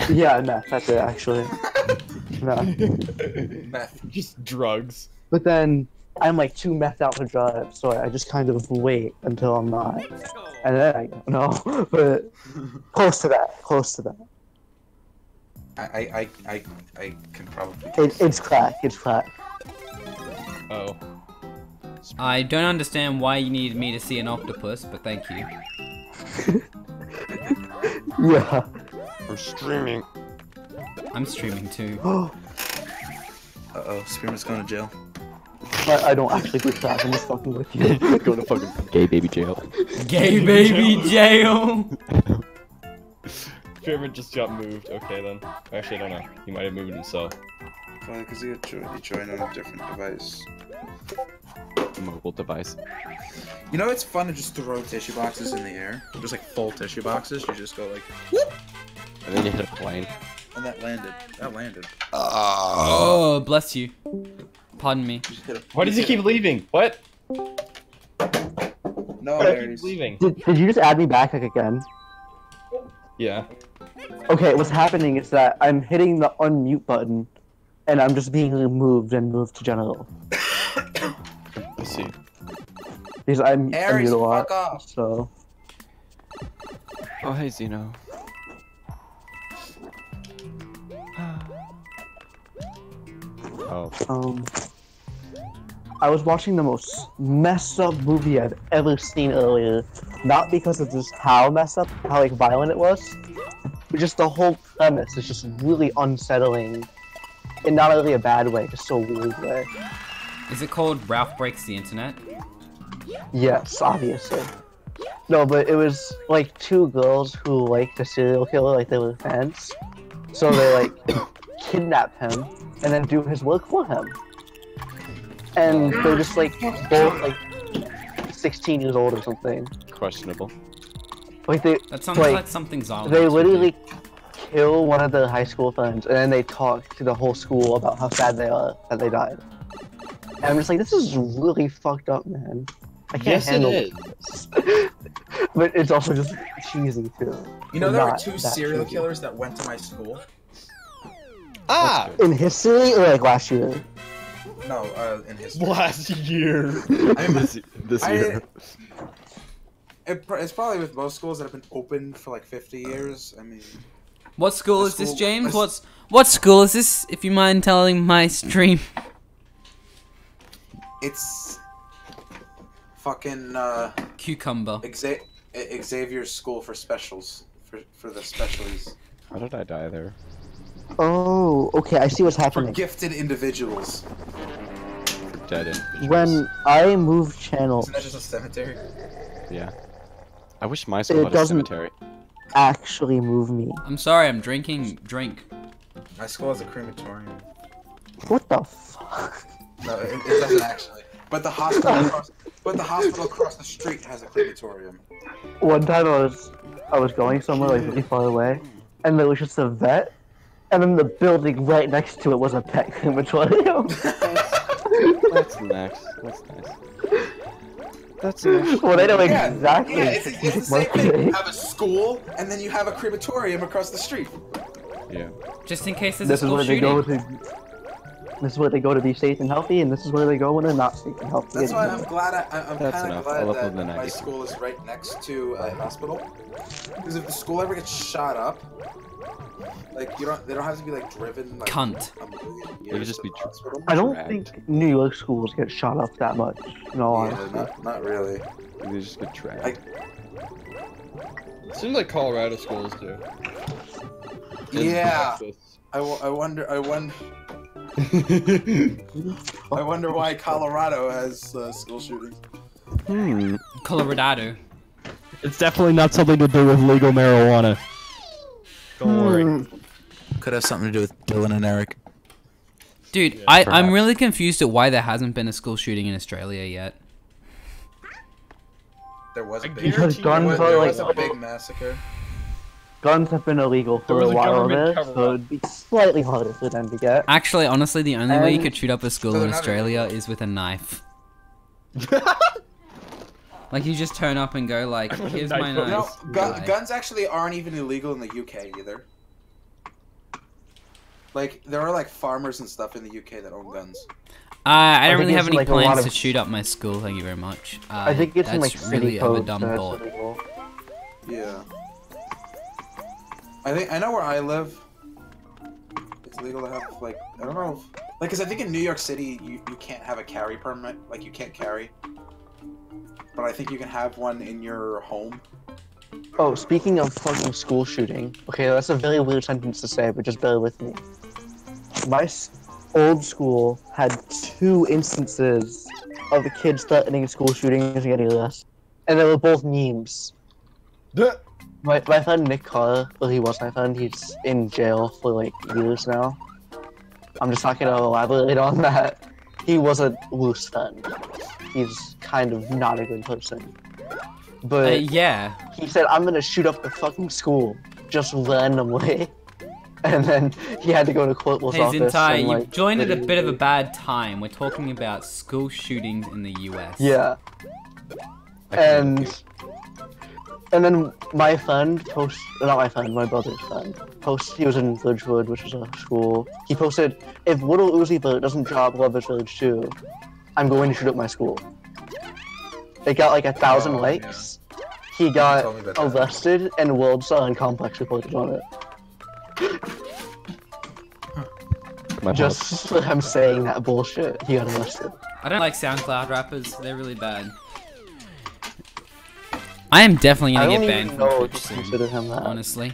Yeah, meth. That's it, actually. No. Meth. Just drugs. But then I'm like too methed out to drive, so I just kind of wait until I'm not, and then I go. No, but close to that. Close to that. I can probably. It's crack. It's crack. Oh. I don't understand why you needed me to see an octopus, but thank you. Yeah. We're streaming. I'm streaming too. Uh-oh, Spearman's going to jail. I don't actually do crack. I'm just fucking with you. Go to fucking gay baby jail. Gay baby jail! Spearman just got moved. Okay then. Actually, I don't know. He might have moved himself. Probably because he joined on a different device. Mobile device. You know it's fun to just throw tissue boxes in the air? Just like full tissue boxes, you just go like, whoop! And then you hit a plane. And that landed. That landed. Oh, bless you. Pardon me. Why does he keep leaving? What? No, Why does he keep leaving? Did you just add me back like again? Yeah. Okay, what's happening is that I'm hitting the unmute button, and I'm just being moved to general. I see. Because I'm Aries, unmute a lot, fuck off. so... Oh, hey, Zeno. Oh. I was watching the most messed up movie I've ever seen earlier. Not because of just how messed up, how like violent it was, but just the whole premise is just really unsettling. In not really a bad way, just so weird way. Is it called Ralph Breaks the Internet? Yes, obviously. No, but it was like two girls who liked a serial killer, like they were fans. So they like kidnap him and then do his work for him. And they're just like both like 16 years old or something. Questionable. Like they That sounds like something Zala they would literally kill one of their high school friends and then they talk to the whole school about how sad they are that they died. And I'm just like, this is really fucked up, man. I can't handle this. But it's also just cheesy too. You know there were Not two that serial cheesy. killers that went to my school? Ah! In history or like last year? No, in history. Last year. I mean, This year. It's probably with most schools that have been open for like 50 years. I mean... What school The is this, school- James? What school is this, if you mind telling my stream? It's... fucking, Cucumber. Xavier's School for Specials. For the specialties. How did I die there? Oh, okay, I see what's For happening. gifted individuals. Dead individuals. When I move channels, Isn't that just a cemetery? Yeah. I wish my school It had a doesn't- cemetery. actually move me. I'm sorry, I'm drinking drink. My school has a crematorium. What the fuck? No, it doesn't actually. But the hospital across the street has a crematorium. One time I was going somewhere like really far away, and there was just a vet, and then the building right next to it was a pet crematorium. That's nice. That's nice. That's nice. Well, they know Yeah, exactly. yeah, it's the same thing. You have a school, and then you have a crematorium across the street. Yeah. Just in case there's This a is school where they shooting. go to. This is where they go to be safe and healthy, and this is where they go when they're not safe and healthy. That's why I'm glad. I'm That's kind of enough. glad I'll that upload the my 90. school is right next to a hospital. Because if the school ever gets shot up, like they don't have to be like driven. Like, Cunt. a million They years could just to be the hospital. I don't Dragged. think New York schools get shot up that much. No, Yeah, honestly. not really. They just get trapped. Like, Seems like Colorado schools do. yeah. Texas. I wonder. I wonder why Colorado has school shootings. Colorado. It's definitely not something to do with legal marijuana. Don't worry. Could have something to do with Dylan and Eric. Dude, Yeah, I'm perhaps. really confused at why there hasn't been a school shooting in Australia yet. There was a I big, Because guarantee guns there are was like a big massacre. guns have been illegal There for a was a while government there, so cover-up. it'd be slightly harder for them to get. Actually, honestly, the only way you And- could shoot up a school So in they're not Australia illegal. is with a knife. Like, you just turn up and go like, here's my Knife. knife. No, Bye. guns actually aren't even illegal in the UK either. Like there are like farmers and stuff in the UK that own guns. I don't think really have it's, any like, a lot plans of- to shoot up my school. Thank you very much. I think it's in that's like city really of a codes. dumb That's thought. illegal. Yeah. I know where I live. It's legal to have like I don't know, like because I think in New York City you can't have a carry permit. Like you can't carry. But I think you can have one in your home. Oh, speaking of fucking school shooting. Okay, that's a very weird sentence to say, but just bear with me. Old school had 2 instances of the kids threatening school shootings and getting arrested. And they were both memes. My friend Nick Carr, well he was my friend, he's in jail for like years now. I'm just not gonna elaborate on that. He was a loose friend. He's kind of not a good person. But Yeah. he said, I'm gonna shoot up the fucking school, just randomly. And then he had to go to Corporal's Hey, office. Zintai, and, like, you've joined at a bit of a literally- bad time. We're talking about school shootings in the US. Yeah. And then my friend not my friend, my brother's friend, he was in Ridgewood, which is a school. He posted, if Little Uzi Vert doesn't drop Love is Village 2, I'm going to shoot up my school. It got like 1,000 Oh, likes. He told got me about that. arrested and World Star and Complex reported on it. My Just for him saying that bullshit, he got arrested. I don't like SoundCloud rappers. They're really bad. I am definitely I gonna don't get even banned know from if Twitch to soon. consider him that. Honestly.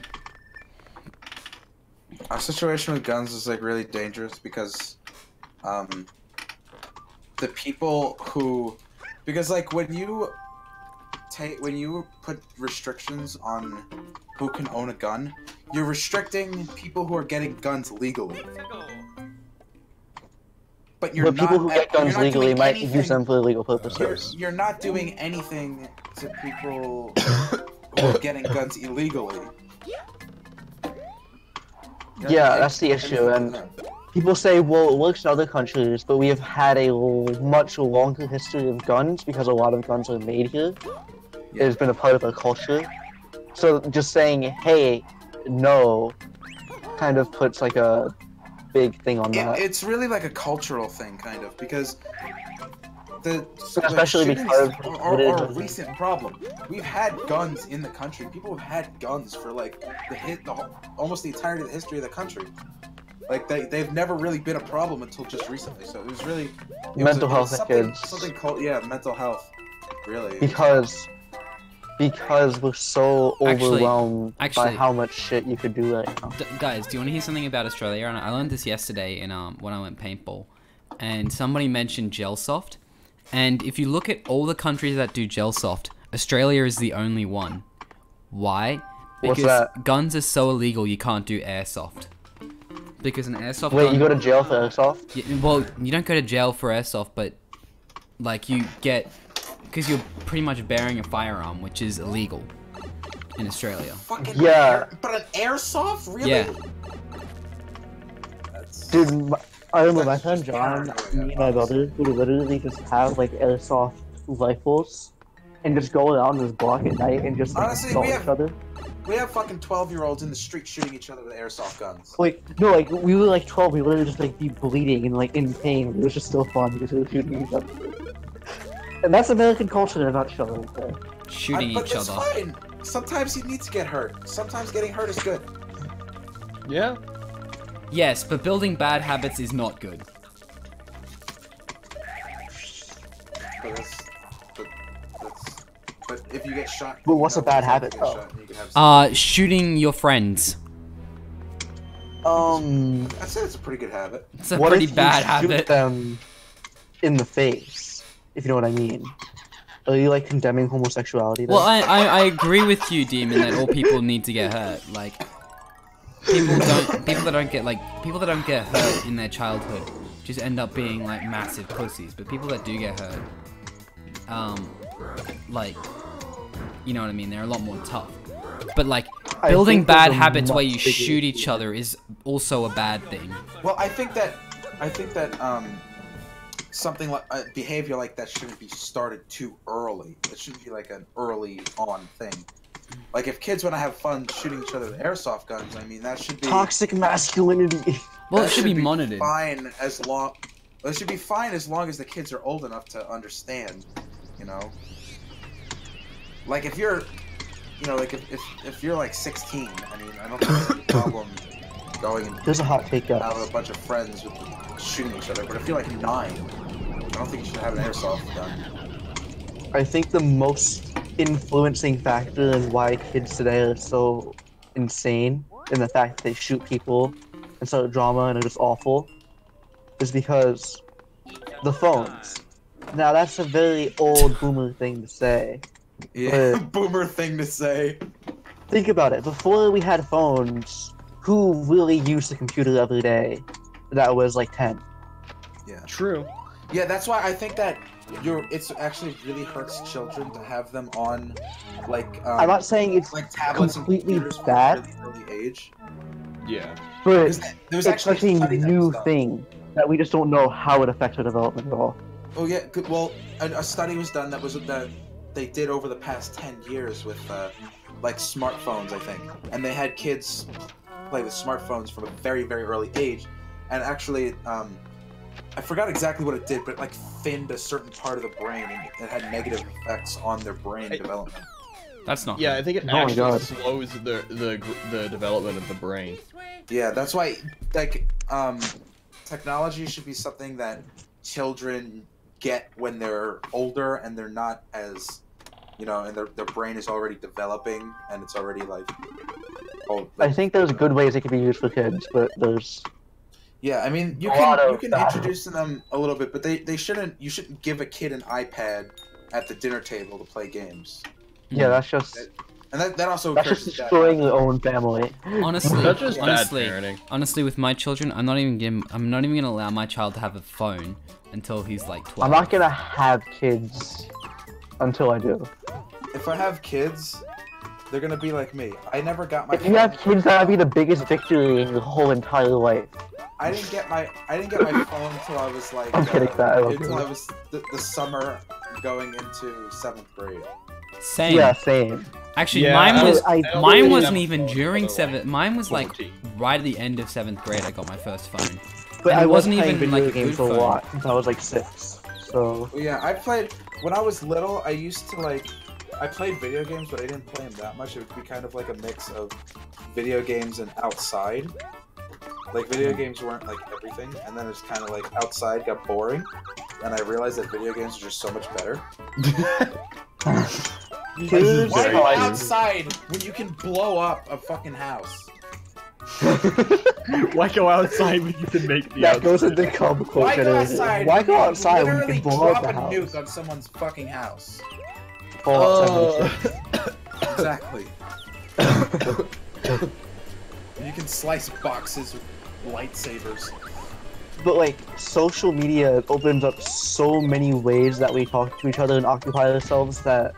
Our situation with guns is like really dangerous because, the people who, because like when you put restrictions on who can own a gun, you're restricting people who are getting guns legally. But you're But people who not, get guns you're not legally doing might anything- use them for illegal purposes. You're not doing anything to people who are getting guns illegally. Yeah, that's the issue, and people say, well, it works in other countries, but we have had a much longer history of guns because a lot of guns are made here. It has been a part of our culture. So just saying, hey, no, kind of puts like a big thing on that. It's really like a cultural thing, kind of, because Especially shootings because are it a is- recent problem. We've had guns in the country. People have had guns for like almost the entirety of the history of the country. Like they've never really been a problem until just recently. So it was really Mental health of something, kids. something called mental health. Really. Because we're so overwhelmed by actually- how much shit you could do right now. Guys, do you want to hear something about Australia? And I learned this yesterday in when I went paintball, and somebody mentioned Gelsoft. And if you look at all the countries that do Gelsoft, Australia is the only one. Why? What's Because that? guns are so illegal you can't do airsoft. Because an airsoft Wait, gun... you go to jail for airsoft? Well, you don't go to jail for airsoft, but like you get... Because you're pretty much bearing a firearm, which is illegal in Australia. Fucking Yeah. but an airsoft, really? Yeah. Dude, I remember my That's friend just John, paranoia, me and my brother would literally just have like airsoft rifles and just go around this block at night and just like Honestly, assault we each have- other. We have fucking 12-year-olds in the street shooting each other with airsoft guns. Like, no, like, we were like 12, we would literally just like be bleeding and like in pain. It was just still fun because we were shooting each other. And that's American culture in a nutshell right there. Shooting But each that's other. fine. Sometimes you need to get hurt. Sometimes getting hurt is good. Yeah. Yes, but building bad habits is not good. But if you get shot. But what's you a know, bad you habit, get though? shot and you can have Shooting your friends. I'd say it's a pretty good habit. It's a what pretty if you bad shoot habit. them in the face, if you know what I mean? Are you like condemning homosexuality then? Well, I agree with you, Demon, that all people need to get hurt. Like, people that don't get hurt in their childhood just end up being like massive pussies. But people that do get hurt, like, you know what I mean? They're a lot more tough. But like, I building think there's bad a habits where much you bigger shoot each issue. other is also a bad thing. Well, I think that something like behavior like that shouldn't be started too early. It shouldn't be like an early on thing. Like, if kids want to have fun shooting each other with airsoft guns, I mean, that should be Toxic masculinity. Well, that it should be monitored. fine as long. Well, it should be fine as long as the kids are old enough to understand. You know, like if you're, you know, like if you're like 16, I mean, I don't think there's any problem going and There's a hot take up. out with a bunch of friends with shooting each other. But if you're like 9, I don't think you should have an airsoft gun. I think the most influencing factor in why kids today are so insane in the fact that they shoot people and start drama and are just awful is because the phones. Now that's a very old boomer thing to say. Yeah, boomer thing to say. Think about it. Before we had phones, who really used the computer every day? That was like 10. Yeah. True. Yeah, that's why I think that it's actually really hurts children to have them on, like, I'm not saying it's like tablets completely and computers bad. from a really early age. Yeah. but There was it's such a study that new was done. thing that we just don't know how it affects our development at all. Oh yeah, good. Well, a study was done that they did over the past 10 years with like smartphones, I think, and they had kids play with smartphones from a very, very early age, and actually, I forgot exactly what it did, but it like thinned a certain part of the brain, and it had negative effects on their brain development. That's not. Yeah, I think it Oh my actually God. slows the development of the brain. Yeah, that's why, like, technology should be something that children get when they're older and they're not as, you know, and their brain is already developing and it's already like. Oh, I think there's good ways it can be used for kids, but there's yeah, I mean, you A lot can of you can that. introduce them a little bit, but you shouldn't give a kid an iPad at the dinner table to play games, yeah, that's just and that also that's just encourages that. destroying your own family. Honestly, That's just honestly, bad parenting. honestly, with my children, I'm not even gonna allow my child to have a phone until he's like 12. I'm not gonna have kids until I do. If I have kids, they're gonna be like me. I never got my. If you have kids, that'd be the biggest victory in your whole entire life. I didn't get my phone until I was like I'm kidding, that I love until you. I was the summer going into 7th grade. Same. Yeah, same. Actually, Yeah, mine I was. don't Mine really wasn't have a even phone during until, like, 7th. Mine was like 14. right at the end of 7th grade. I got my first phone. But And I it was wasn't playing even, video like, a games good a phone. lot since I was like 6. So Well, yeah, I played when I was little. I used to like. I played video games, but I didn't play them that much. It would be kind of like a mix of video games and outside. Like, video games weren't like everything, and then it's kind of like outside got boring, and I realized that video games are just so much better. Here's Why Very go true. outside when you can blow up a fucking house? Why go outside when you can make the that goes outside? into comic quote Why go generation. outside? Why go when you outside when you literally can blow up drop the a house? nuke on someone's fucking house? Fallout 76. Exactly. You can slice boxes with lightsabers. But like, social media opens up so many ways that we talk to each other and occupy ourselves that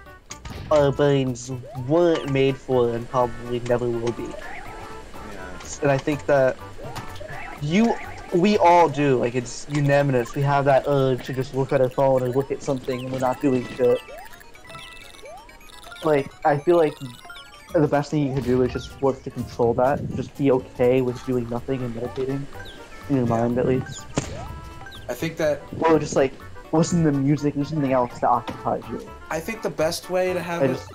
our brains weren't made for and probably never will be. Yeah. And I think that we all do, like, it's unanimous. We have that urge to just look at our phone and look at something and we're not doing shit. Like, I feel like the best thing you can do is just work to control that. Just be okay with doing nothing and meditating. In your mind, at least. I think that Or just like, listen to music, do something else that occupies you. I think the best way to have I it, just-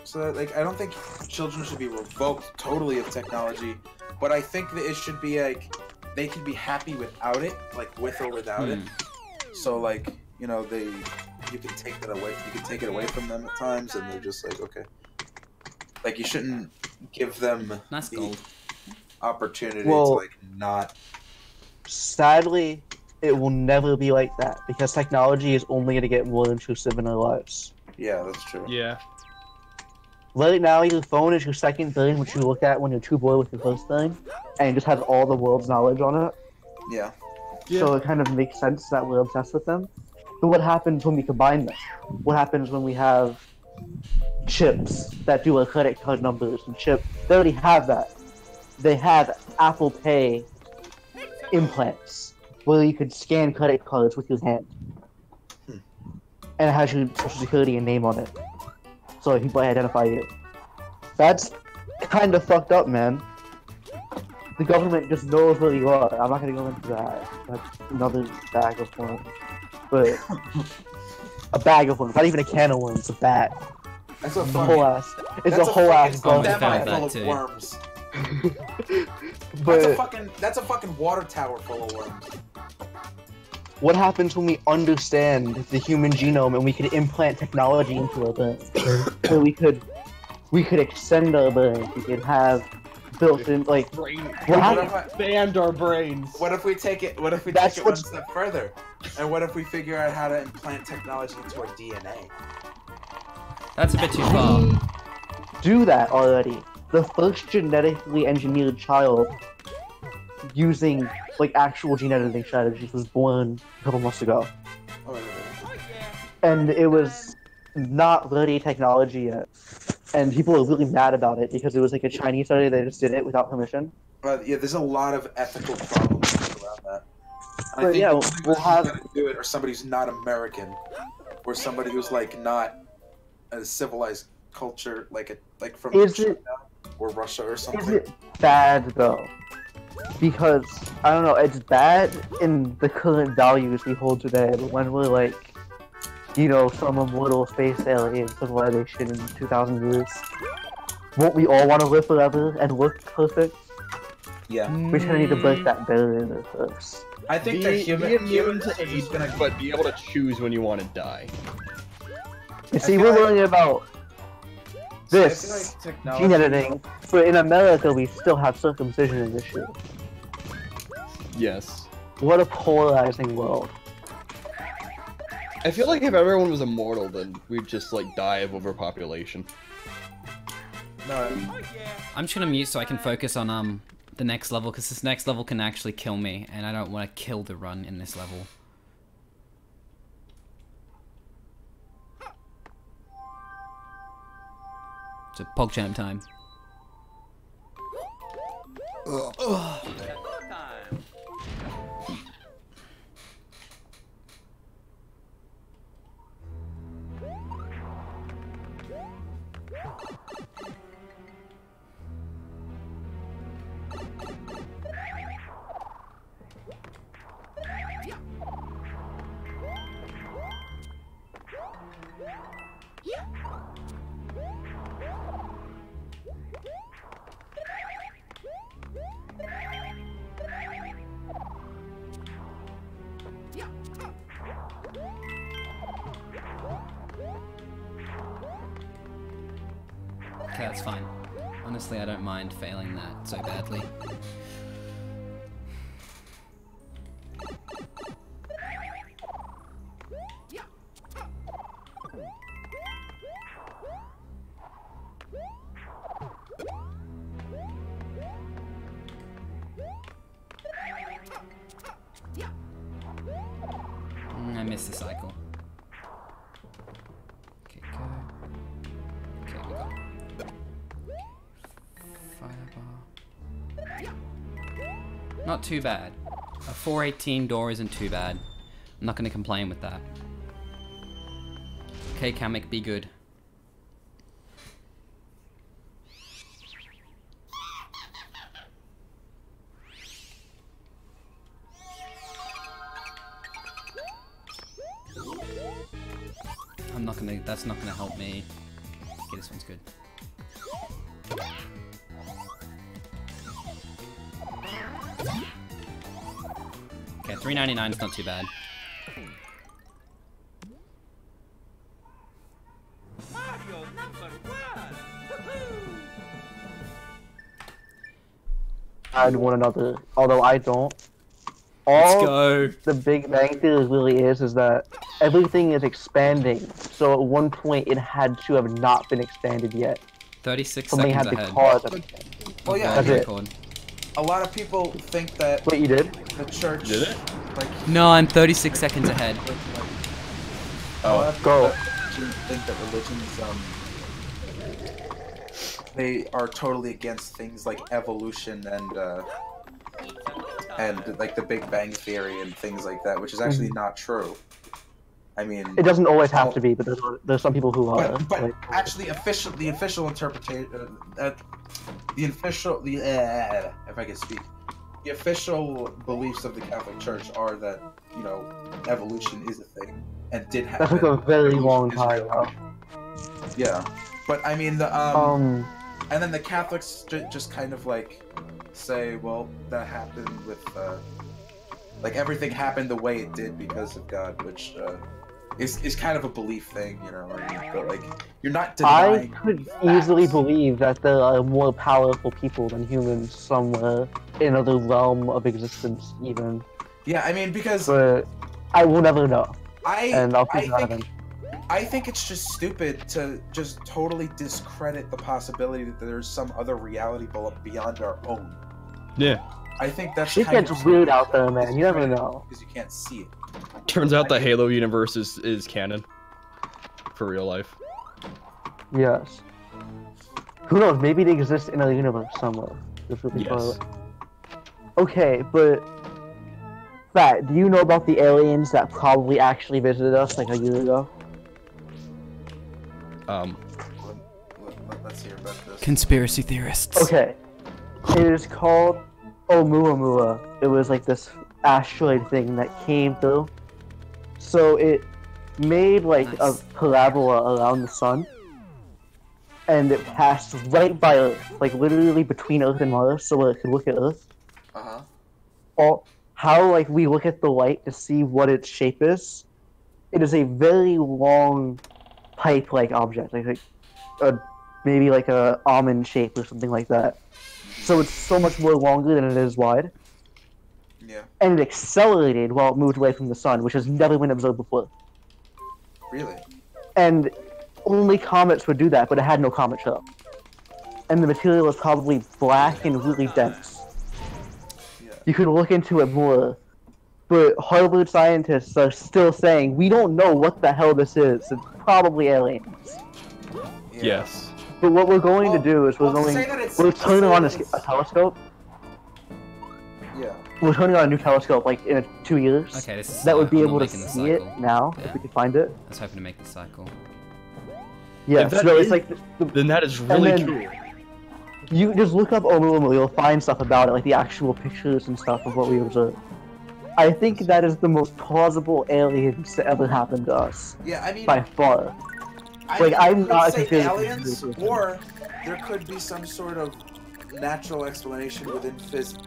so that, like, I don't think children should be revoked totally of technology, but I think that it should be like they can be happy without it, like with or without it. So like, you know, you can take that away. You can take it away from them at times, and they're just like, okay. Like, you shouldn't give them Nice the gold. opportunity Well- to like not. Sadly, it will never be like that because technology is only going to get more intrusive in our lives. Yeah, that's true. Yeah. Right now, your phone is your second brain, which you look at when you're too bored with your first brain, and it just has all the world's knowledge on it. Yeah. So it kind of makes sense that we're obsessed with them. But what happens when we combine them? What happens when we have chips that do our credit card numbers and they already have that. They have Apple Pay implants where you could scan credit cards with your hand. And it has your social security and name on it. So people identify you. That's kind of fucked up, man. The government just knows where you are. I'm not gonna go into that. That's another bag of worms. But a bag of worms, not even a can of worms, a bag. That's a The fucking. whole ass. It's That's a whole ass fucking garbage semi found bag. full that of too. worms. But That's a fucking water tower full of worms. what happens when we understand the human genome and we could implant technology into our brains? So we could extend our brains. We could have built-in like. Brain. What What happened? if, I, Expand our brains. what if we take it? What if we That's take it one what's- step further? And what if we figure out how to implant technology into our DNA? That's a bit too far. Do that already. The first genetically engineered child using like actual gene editing strategies was born a couple months ago, Oh, wait, wait, wait. and it was not ready technology yet. And people were really mad about it because it was like a Chinese study. They just did it without permission. But yeah, there's a lot of ethical problems around that. And But yeah, the only we'll person have- who's gonna do it, or somebody who's not American, or somebody who's like not a civilized culture, like from Is China it- or Russia or Is something. it bad though? Because I don't know, it's bad in the current values we hold today. But when we're like, you know, some immortal space alien civilization in 2,000 years, won't we all want to live forever and look perfect? Yeah, We just need to break that barrier first. I think Be, that human be immune to is age, gonna. but be able to choose when you want to die. You see, feel we're like- learning about I feel this like technology. gene editing, but in America we still have circumcision in this shit. Yes. What a polarizing world. I feel like if everyone was immortal, then we'd just like die of overpopulation. No, I'm just gonna mute so I can focus on the next level, because this next level can actually kill me, and I don't want to kill the run in this level. It's a PogChamp time. Okay, that's fine. Honestly, I don't mind failing that so badly. I missed the cycle. Okay, go. Okay, we got firebar. Not too bad. A 418 door isn't too bad. I'm not gonna complain with that. Okay, Kamek, be good. I'm not gonna, that's not gonna help me. Okay, this one's good. Okay, $3.99 is not too bad. And one another, although I don't. Let's All go. the Big Bang Theory really is that everything is expanding. So at one point it had to have not been expanded yet. 36 Something seconds had to ahead. cause it. well, yeah. That's I mean, it. Record. a lot of people think that What you did? the church, Did it? like, No, I'm 36 seconds ahead. a lot of Go. people think that religions, they are totally against things like evolution and like the Big Bang Theory and things like that, which is actually not true. I mean, It doesn't always have to be, but there's some people who are. but like, actually, the official interpretation, if I can speak, the official beliefs of the Catholic Church are that, you know, evolution is a thing and did happen. that took a very Evolution long is time, real. though. Yeah, but I mean the and then the Catholics just kind of like say, well, that happened with like everything happened the way it did because of God, which is kind of a belief thing, you know. But like you're not I denying. could facts. easily believe that there are more powerful people than humans somewhere in another realm of existence, even. Yeah, I mean because But I will never know, and I'll I keep that think in. I think it's just stupid to just totally discredit the possibility that there's some other reality beyond our own. Yeah. I think that's Shit kind gets of weird out there, man. You never know. because you can't see it. Turns out the Halo universe is canon. For real life. Yes. Who knows? Maybe they exist in a universe somewhere. This would be Yes. fun. Okay, but Fat, do you know about the aliens that probably actually visited us like a year ago? Let's hear about this. Conspiracy theorists. Okay. It is called Oumuamua. It was like this asteroid thing that came through. So it made like Nice. a parabola around the sun. And it passed right by Earth. Like literally between Earth and Mars, so it could look at Earth. How like we look at the light to see what its shape is. It is a very long pipe-like object, like maybe like a almond shape or something like that. So it's so much more longer than it is wide, Yeah. and it accelerated while it moved away from the sun, which has never been observed before. Really? And only comets would do that, but it had no comet show. And the material was probably black and really dense. Yeah. You could look into it more, but Harvard scientists are still saying we don't know what the hell this is. It's probably aliens. Yeah. Yes. But what we're going to Well- do is well, to say that it's- we're to turning say on that a it's- telescope. Yeah. We're turning on a new telescope like in 2 years. Okay, this is That would be I'm able to making the see it cycle. now Yeah. if we could find it. I was hoping to make the cycle. Yeah, If that so it's is- like Then that is really then- cool. you just look up Oumuamua, you'll find stuff about it, like the actual pictures and stuff of what we observed. I think that is the most plausible aliens to ever happen to us, Yeah, I mean, by far. I like, mean, I'm you could not say considering aliens, this. or there could be some sort of natural explanation within physics.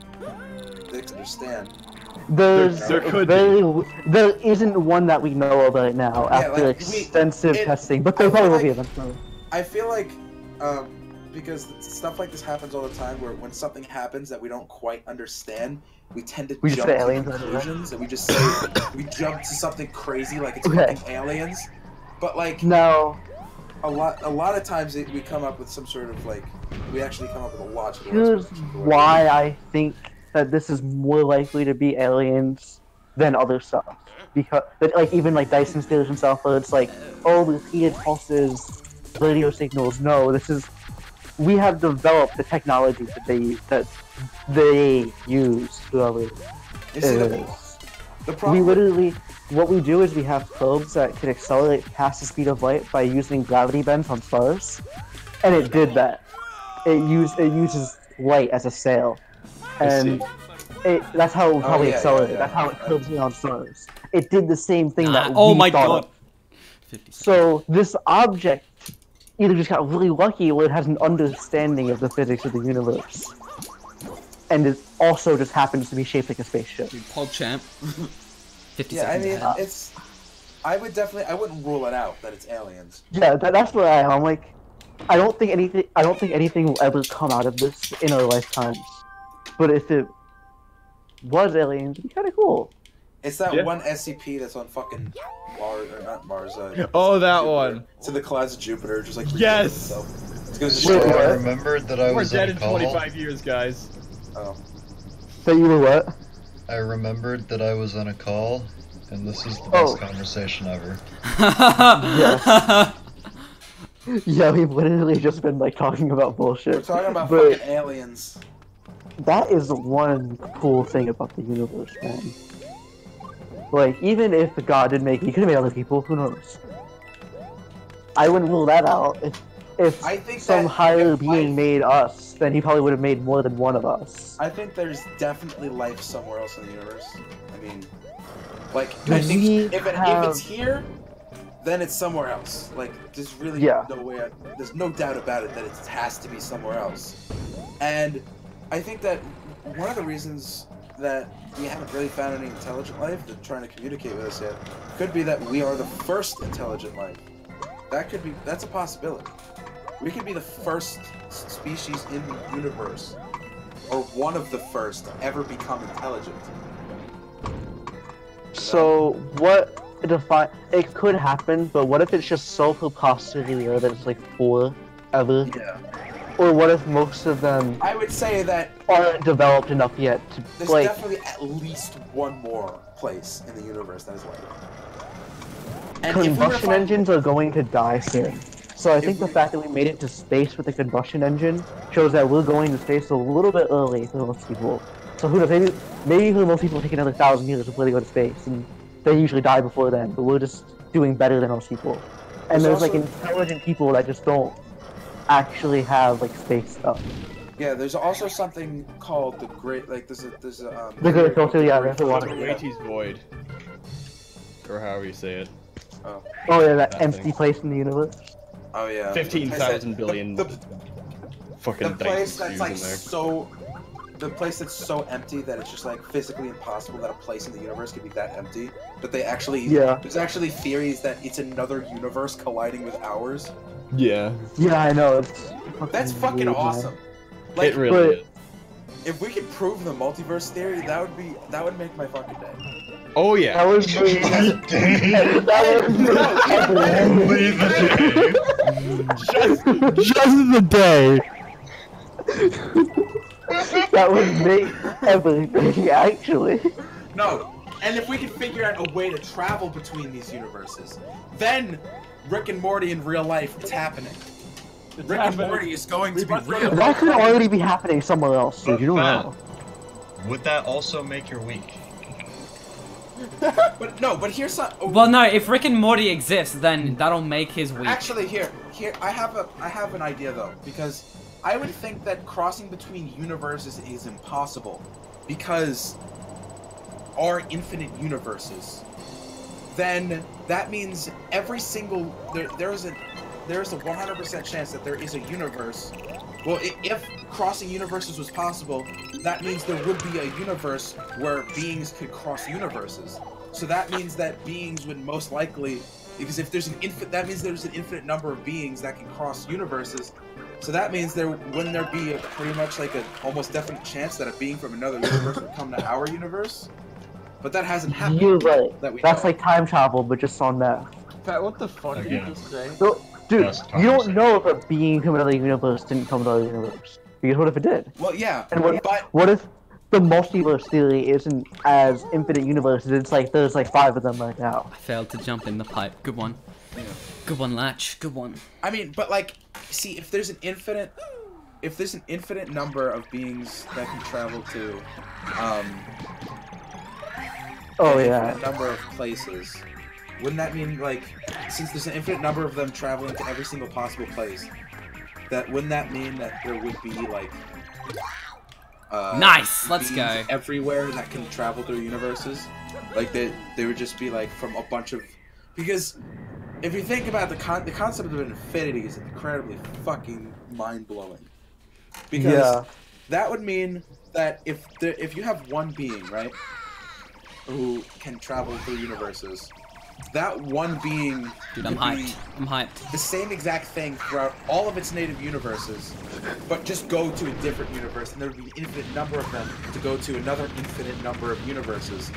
Understand? There could there isn't one that we know of right now Yeah, after like, extensive it- testing, but there I feel probably will be like- eventually. I feel like, because stuff like this happens all the time, where when something happens that we don't quite understand, we tend to We just jump say to aliens right away. conclusions, and we just say we jump to something crazy like it's Okay. fucking aliens. But like No, a lot of times we come up with some sort of like we actually come up with a logical here's explanation for why I think that this is more likely to be aliens than other stuff. Because, but like even like Dyson spheres and stuff, where it's like, oh, repeated pulses, radio signals. No, this is we have developed the technology that they use. Whoever it You see, the is. the We problem. literally, what we do is we have probes that can accelerate past the speed of light by using gravity bends on stars, and it did that. It uses light as a sail, and that's how it probably yeah, accelerated. yeah. That's how it curves around stars. It did the same thing that oh we my thought god. of. 50 seconds. So this object either just got really lucky, or it has an understanding of the physics of the universe, and it also just happens to be shaped like a spaceship. PogChamp. 50 Yeah, I seconds mean, ahead. it's. I wouldn't rule it out that it's aliens. Yeah, that's where I'm like, I don't think anything will ever come out of this in our lifetimes. But if it was aliens, it'd be kind of cool. It's that Yeah. one SCP that's on fucking Mars, or not Mars. Oh, that Jupiter. one. It's in the clouds of Jupiter, just like Yes! itself. It's gonna Wait, destroy. what? I remembered that I We're was dead on in a call. 25 years, guys. Oh. So you were what? I remembered that I was on a call, and this is the Oh. best conversation ever. Yes. Yeah, we've literally just been like talking about bullshit. We're talking about but fucking aliens. that is one cool thing about the universe, man. Like, even if God did make, he could have made other people. Who knows? I wouldn't rule that out. If I think some that higher if being life- made us, then he probably would have made more than one of us. I think there's definitely life somewhere else in the universe. I mean, like, Do I think we if have- it's here, then it's somewhere else. Like, there's really Yeah. no way. There's no doubt about it that it has to be somewhere else. And I think that one of the reasons that we haven't really found any intelligent life that's trying to communicate with us yet could be that we are the first intelligent life. That's a possibility. We could be the first species in the universe, or one of the first to ever become intelligent. So what define? It could happen, but what if it's just so preposterously rare that it's like forever? Yeah. Or what if most of them I would say that aren't developed enough yet to there's like? definitely at least one more place in the universe that is like it. And if we were to Combustion find- engines are going to die soon. So I think the we- fact that we made it to space with a combustion engine shows that we're going to space a little bit early for most people. So who knows? Maybe for most people it'll take another 1,000 years before they go to space, and they usually die before then. But we're just doing better than most people. And There's there's like also- intelligent people that just don't actually have like space stuff. Yeah, there's also something called the Great. Like there's a The Great Filter, yeah, that's the Great one. Filter, yeah. Waitie's void. Or however you say it. Oh yeah, that That empty thing. place in the universe. Oh yeah. 15,000 billion The fucking place dice that's like in there. the place that's so empty that it's just like physically impossible that a place in the universe could be that empty. But they actually there's actually theories that it's another universe colliding with ours. Yeah, Yeah, I know. It's That's fucking weird, man. awesome. Like it really but- is. if we could prove the multiverse theory, that would make my fucking day. Oh That yeah. was me. That was Just the day. that would make everything actually. No, and if we could figure out a way to travel between these universes, then Rick and Morty in real life, it's happening. Rick and Morty is going to be real. That could already be happening somewhere else, dude. You don't know. Would that also make your week? But here's some. Well, no, if Rick and Morty exists, then that'll make his week. Actually, here, I have an idea though, because I would think that crossing between universes is impossible, because are infinite universes. Then that means every single there is a 100% chance that there is a universe. Well, if crossing universes was possible, that means there would be a universe where beings could cross universes. So that means that beings would most likely, because if there's that means there's an infinite number of beings that can cross universes. So that means wouldn't there be a pretty much like an almost definite chance that a being from another universe would come to our universe? But that hasn't happened. You're right. That we That's know. like time travel, but just on math. Pat, what the fuck did you Again. just say? So, dude, That's you don't time. know if a being from another universe didn't come to another universe. Because what if it did? Well, yeah, And but what if the multiverse theory isn't as infinite universes? It's like there's like 5 of them right now. I failed to jump in the pipe. Good one. Good one, Latch. Good one. I mean, but like, see, if there's an infinite number of beings that can travel to, Oh an yeah. infinite number of places, wouldn't that mean like, since there's an infinite number of them traveling to every single possible place, wouldn't that mean that there would be like, Nice, let's beings go. everywhere that can travel through universes? Like they would just be like from a bunch of, because if you think about the concept of infinity is incredibly fucking mind blowing. Because Yeah. that would mean that if you have one being, right, who can travel through universes, that one being Dude, I'm would be hyped. I'm hyped. the same exact thing throughout all of its native universes, but just go to a different universe, and there would be an infinite number of them to go to another infinite number of universes.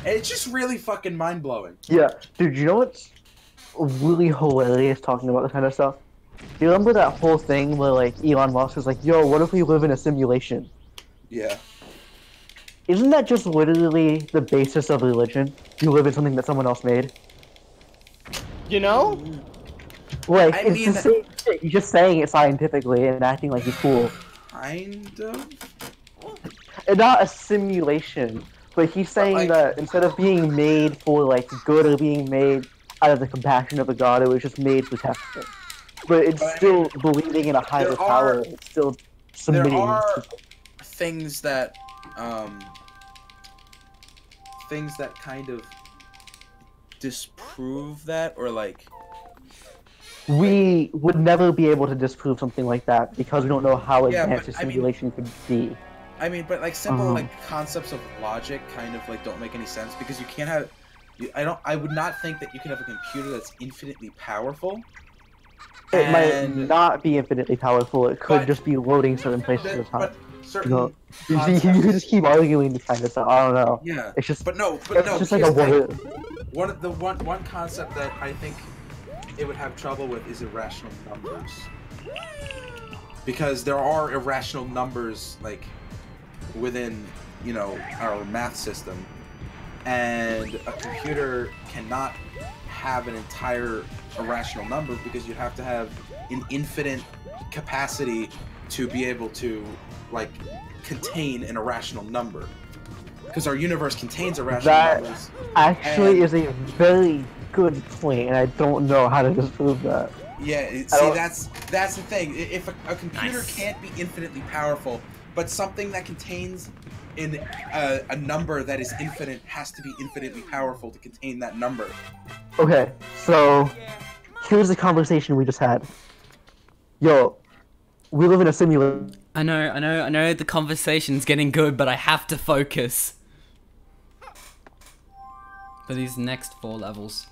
And it's just really fucking mind blowing. Yeah. Dude, you know what's really hilarious talking about this kind of stuff? Do you remember that whole thing where like Elon Musk was like, yo, what if we live in a simulation? Yeah. Isn't that just literally the basis of religion? You live in something that someone else made? You know? Like, I it's mean- the same shit. You're just saying it scientifically and acting like you're cool. Kind of. And not a simulation. But he's saying like- that instead of being made for like good or being made out of the compassion of a god, it was just made for testing. But it's But I still believing in a higher there power. are- It's still There submitting. are things that kind of disprove that, or like We would never be able to disprove something like that because we don't know how Yeah, advanced but a I mean- simulation could be. I mean, but like simple Uh-huh. like concepts of logic kind of like don't make any sense because you can't have. I would not think that you could have a computer that's infinitely powerful. It might And- not be infinitely powerful. It could But- just be loading certain places at a time. But certain No. You concepts- just keep arguing this kind of stuff. I don't know. Yeah, It's just but no, it's just like here's a the thing. word. One concept that I think it would have trouble with is irrational numbers, because there are irrational numbers like within our math system, and a computer cannot have an entire irrational number because you have to have an infinite capacity to be able to like contain an irrational number, because our universe contains irrational numbers. Actually And- is a very good point, and I don't know how to disprove that. Yeah, I see, don't- that's the thing. If a computer Nice. can't be infinitely powerful, but something that contains a number that is infinite has to be infinitely powerful to contain that number. Okay, so here's the conversation we just had. Yo, we live in a simulation. I know the conversation's getting good, but I have to focus. For these next 4 levels.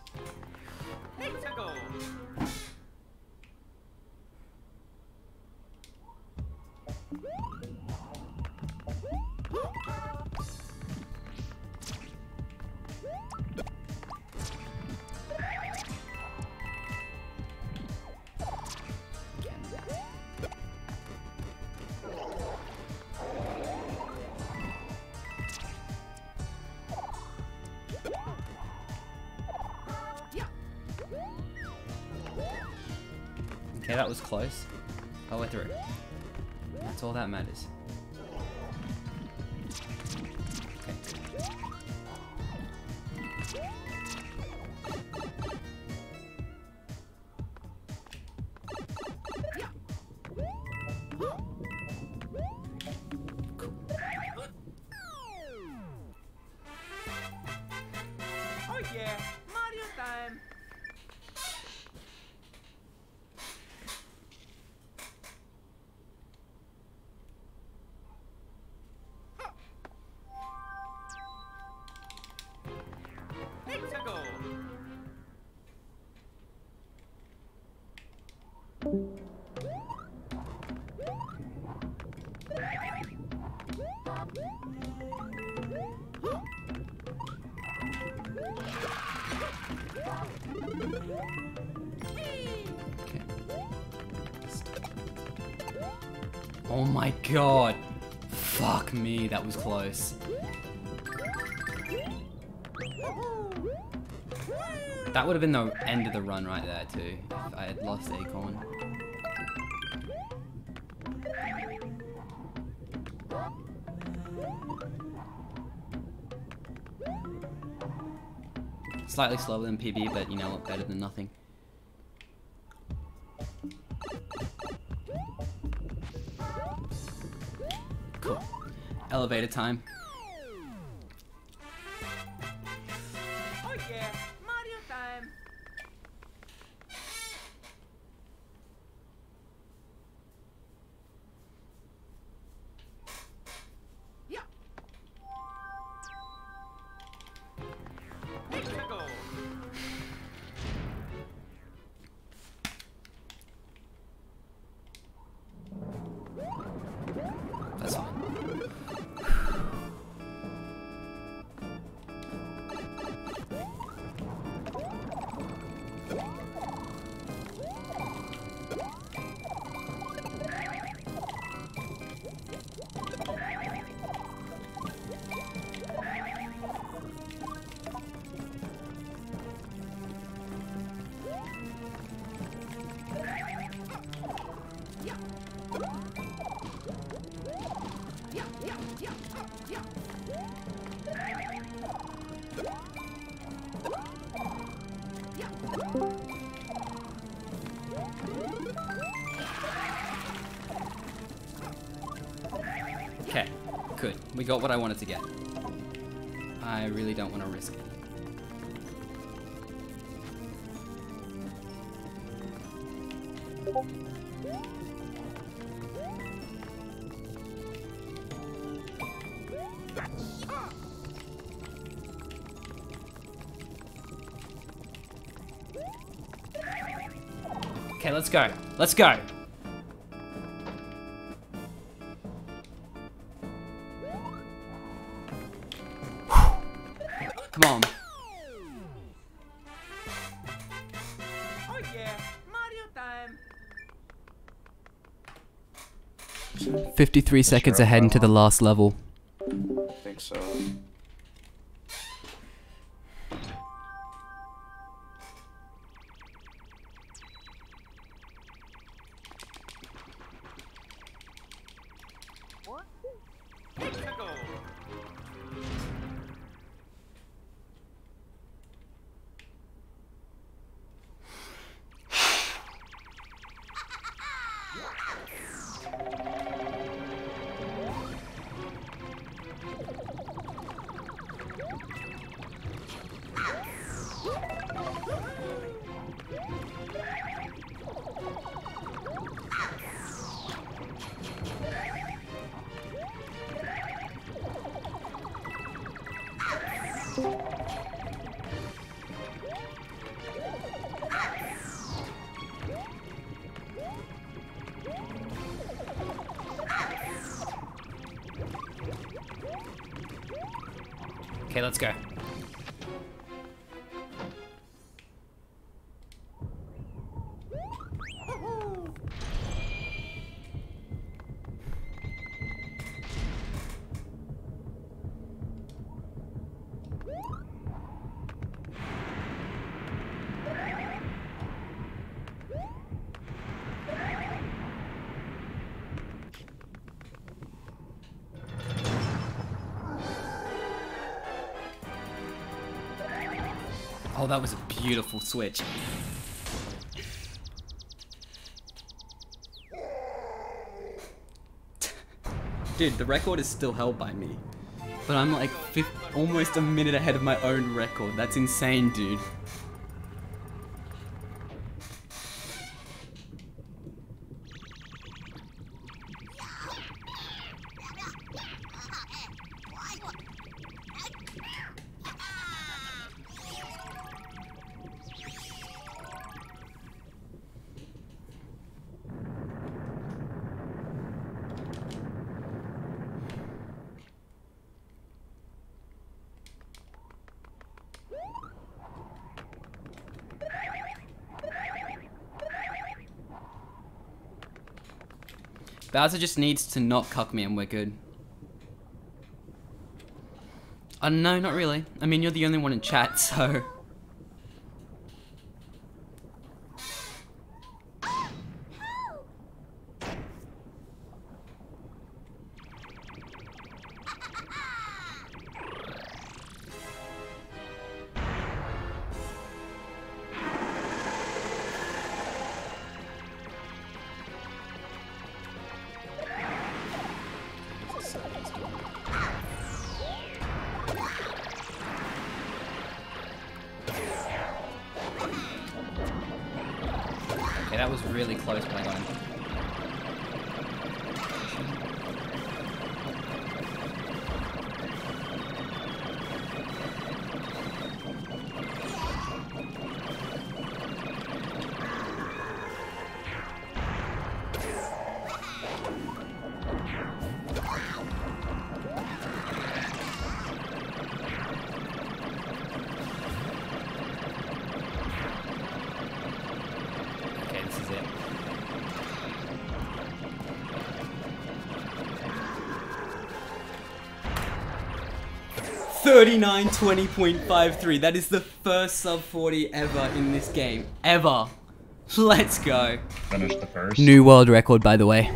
Okay, that was close. I went through. That's all that matters. Okay. Oh yeah, Mario time. Let's go. Oh my god. Fuck me, that was close. That would have been the end of the run right there too, if I had lost Acorn. Slightly slower than PB, but you know what, better than nothing. Cool. Elevator time. Oh yeah, Mario time. Yeah. Let's go. That's fine. Good. We got what I wanted to get. I really don't want to risk it. Okay, let's go. Let's go. Come on. Oh yeah, Mario time. 53 seconds ahead into the last level. I think so. Hexago. Okay, let's go. Oh, that was a beautiful switch. Dude, the record is still held by me. But I'm like almost a minute ahead of my own record. That's insane, dude. Bowser just needs to not cuck me and we're good. No, not really. I mean, you're the only one in chat, so... Okay, that was really close, but I got him. Okay, this is it. $39.20.53. That is the first sub 40 ever in this game. Ever. Let's go. Finished the first. New world record, by the way.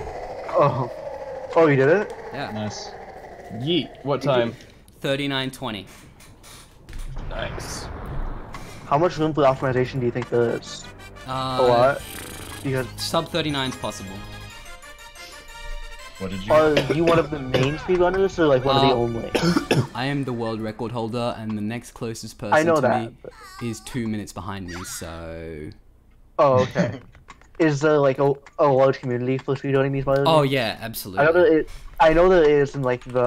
Oh. Oh, you did it? Yeah. Nice. Yeet. What time? 39.20. Nice. How much room for optimization do you think there is? A lot? Because Sub 39 is possible. What did you? Are you one of the main speedrunners or like one of the only? I am the world record holder, and the next closest I person know to that. me is 2 minutes behind me. So. Oh, okay. Is there like a large community for speedrunning these Mario Oh games? yeah, I absolutely. know that I know that it is in like the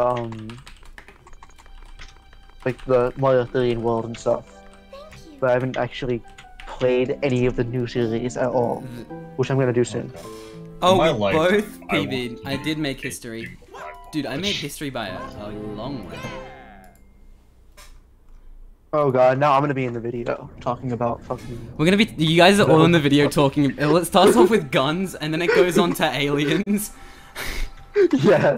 Mario 3 world and stuff, but I haven't actually played any of the new series at all, which I'm gonna do soon. Oh, In my we life, both I will PB'd. I keep did make keep- history. Dude, I made history by a long way. Oh god, now I'm gonna be in the video talking about fucking. We're gonna be. You guys are all in the video talking. It starts off with guns, and then it goes on to aliens. Yes.